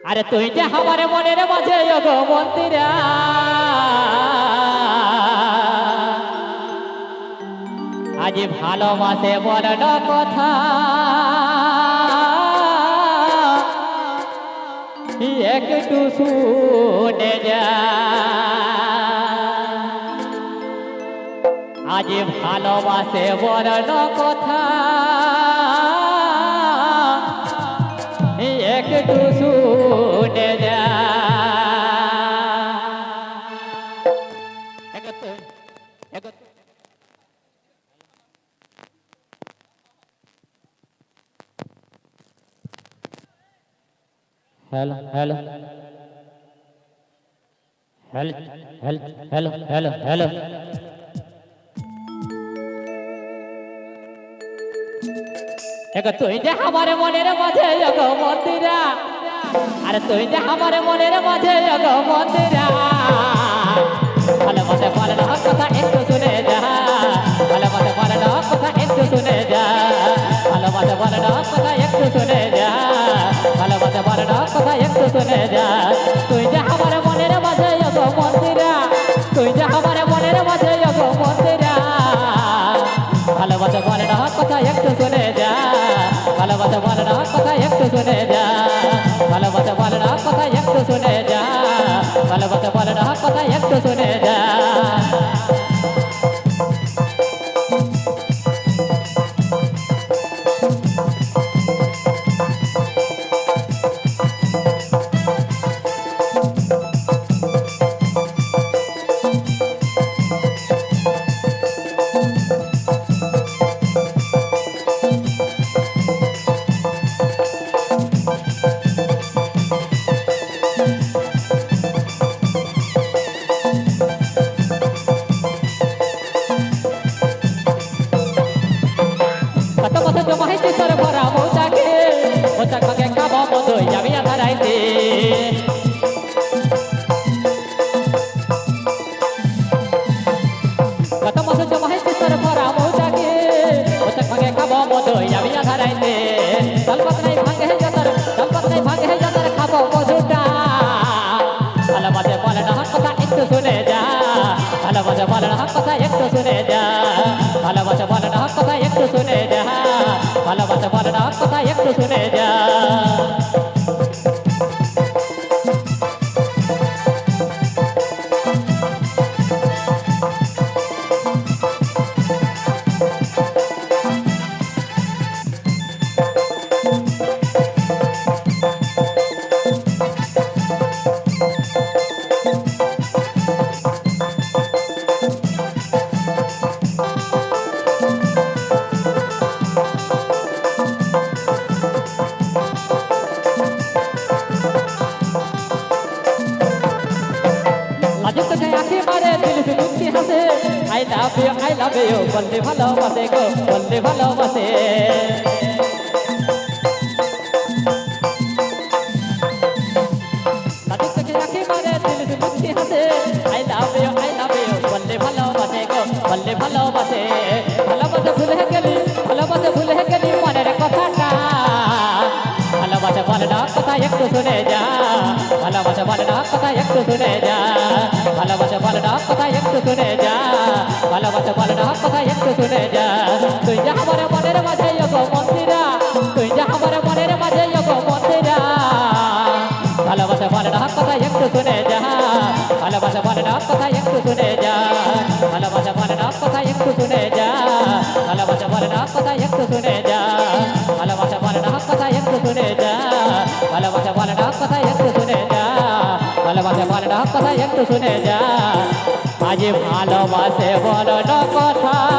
আরে তুই যে আমার মনের মাঝে গো মন্দিরা আজ ভালোবাসে বলনো কথা একটু শুনে যা আজ ভালোবাসে বলনো কথা একটু শুনে যা hello hello hello hello hello hello hello एक तुई जे हमारे मनेर माझे एगो मंदिरा अरे तुई जे हमारे मनेर माझे एगो मंदिरा ভালোবাসে বলে না কথা একটু শুনে যা ভালোবাসে বলে না কথা একটু শুনে যা ভালোবাসে বলে না কথা একটু শুনে যা ভালোবাসে বলে না কথা একটু শুনে যা তুই যে আমার মনের মাঝে এগো মন্দিরা তুই যে আমার মনের মাঝে এগো মন্দিরা ভালোবাসে বলে না কথা একটু শুনে যা ভালোবাসে বলে না কথা একটু শুনে যা ভালোবাসে বলে না কথা একটু শুনে যা ভালোবাসে বলে না কথা একটু শুনে যা ভালোবাসা বলে না কথা একটু শুনে যা ভালোবাসা বলে না কথা একটু শুনে যা ভালোবাসা বলে না কথা একটু শুনে যা I love you, বলতে ভালোবাসে গো বলতে ভালোবাসে তাদের চোখে একেবারে দিল মুক্তি হাসে I love you, বলতে ভালোবাসে গো বলতে ভালোবাসে ভালোবাসে ভুলে গেলি মনের কথাটা ভালোবাসে বলে না কথা একটু শুনে যা ভালোবাসে বলে না কথা একটু শুনে যা ভালোবাসে বলে না কথা একটু শুনে যা ভালোবাসে বলে না কথা একটু শুনে যা তুই যা আমার মনের মাঝে এগো মন্দিরা তুই যা আমার মনের মাঝে এগো মন্দিরা ভালোবাসে বলে না কথা একটু শুনে যা ভালোবাসে বলে না কথা একটু শুনে যা ভালোবাসে বলে না কথা একটু শুনে যা ভালোবাসে বলে না কথা একটু শুনে যা ভালোবাসে বলে না কথা একটু শুনে যা ভালোবাসে বলে না কথা একটু শুনে যা ভালোবাসে বলে না কথা একটু শুনে যা আজ ভালোবাসে বলো না কথা